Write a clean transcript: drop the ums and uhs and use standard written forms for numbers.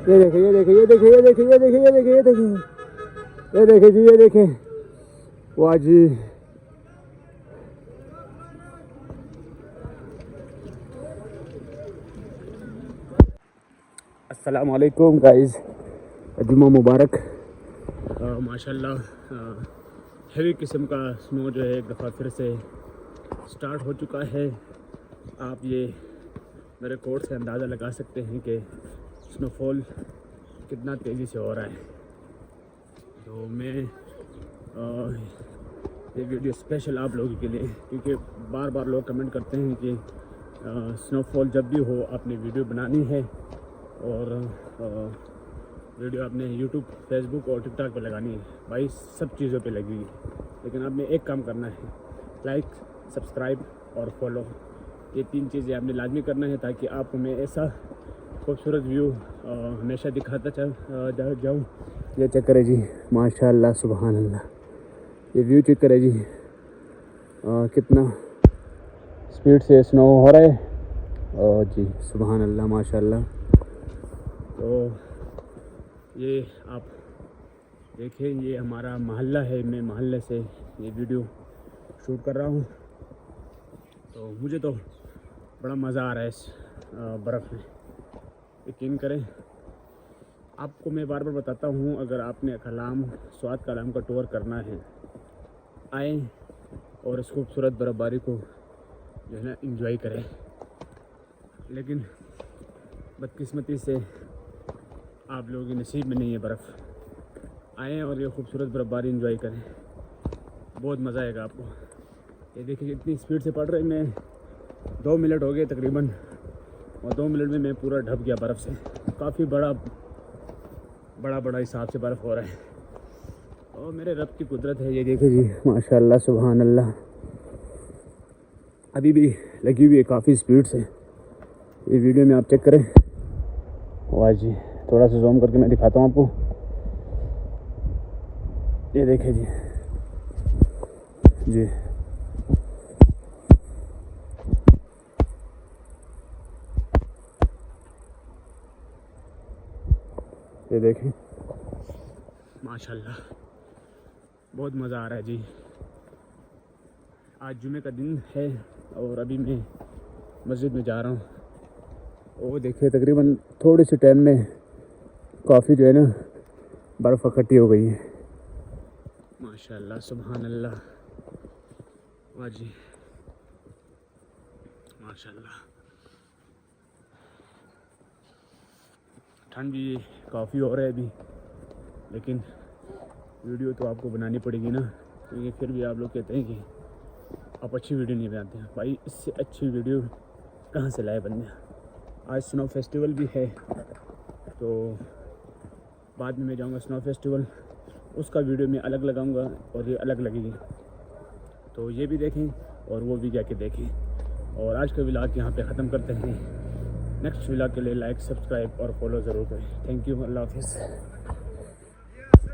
ये देखें, ये देखें, ये देखें, ये देखें, ये देखें, ये देखें, ये देखें, ये देखें जी, ये देखें, वाह जी। अस्सलाम वालेकुम गाइस, जुम्मा मुबारक। माशाल्लाह हेवी किस्म का स्नो जो है एक दफ़ा फिर से स्टार्ट हो चुका है। आप ये मेरे कोट से अंदाज़ा लगा सकते हैं कि स्नोफॉल कितना तेज़ी से हो रहा है। तो मैं ये वीडियो स्पेशल आप लोगों के लिए, क्योंकि बार बार लोग कमेंट करते हैं कि स्नोफॉल जब भी हो आपने वीडियो बनानी है और वीडियो आपने यूट्यूब, फेसबुक और टिकटॉक पे लगानी है। भाई सब चीज़ों पे लगी है, लेकिन आपने एक काम करना है, लाइक, सब्सक्राइब और फॉलो। ये 3 चीज़ें आपने लाजमी करना है ताकि आपको मैं ऐसा खूबसूरत व्यू हमेशा दिखाता जाऊँ। ये चेक करें जी, माशाल्लाह सुभान अल्लाह, ये व्यू चेक करें जी, कितना स्पीड से स्नो हो रहा है। और जी सुभान अल्लाह माशाल्लाह। तो ये आप देखिए, ये हमारा मोहल्ला है, मैं मोहल्ले से ये वीडियो शूट कर रहा हूँ। तो मुझे तो बड़ा मज़ा आ रहा है इस बर्फ़ में, यकीन करें। आपको मैं बार बार बताता हूँ, अगर आपने कलाम, स्वात कलाम का टूर करना है, आएँ और इस खूबसूरत बर्फ़बारी को जो है ना एंजॉय करें। लेकिन बदकिस्मती से आप लोगों के नसीब में नहीं है बर्फ़। आएँ और ये खूबसूरत बर्फ़बारी एंजॉय करें, बहुत मज़ा आएगा आपको। ये देखिए इतनी स्पीड से पड़ रही, मैं 2 मिनट हो गए तकरीबन, और 2 मिनट में मैं पूरा ढप गया बर्फ़ से। काफ़ी बड़ा हिसाब से बर्फ़ हो रहा है, और मेरे रब की कुदरत है। ये देखिए जी माशाल्लाह सुभान अल्लाह, अभी भी लगी हुई है काफ़ी स्पीड से। ये वीडियो में आप चेक करें, वाह जी, थोड़ा सा जूम करके मैं दिखाता हूँ आपको। ये देखें जी, जी ये देखें, माशाल्लाह बहुत मज़ा आ रहा है जी। आज जुमे का दिन है और अभी मैं मस्जिद में जा रहा हूँ। वो देखिए तकरीबन थोड़ी सी टाइम में काफ़ी जो है ना बर्फ़ इकट्ठी हो गई है। माशाल्लाह सुभान अल्लाह, वाह जी माशाल्लाह। ठंड भी काफ़ी हो रहा है अभी, लेकिन वीडियो तो आपको बनानी पड़ेगी ना, क्योंकि फिर भी आप लोग कहते हैं कि आप अच्छी वीडियो नहीं बनाते हैं। भाई इससे अच्छी वीडियो कहाँ से लाए बंदे। आज स्नो फेस्टिवल भी है, तो बाद में मैं जाऊँगा स्नो फेस्टिवल, उसका वीडियो मैं अलग लगाऊंगा और ये अलग लगेगी। तो ये भी देखें और वो भी जाके देखें। और आज का व्लॉग यहाँ पे ख़त्म करते हैं। नेक्स्ट व्लॉग के लिए लाइक, सब्सक्राइब और फॉलो ज़रूर करें। थैंक यू, अल्लाह हाफ़िज़।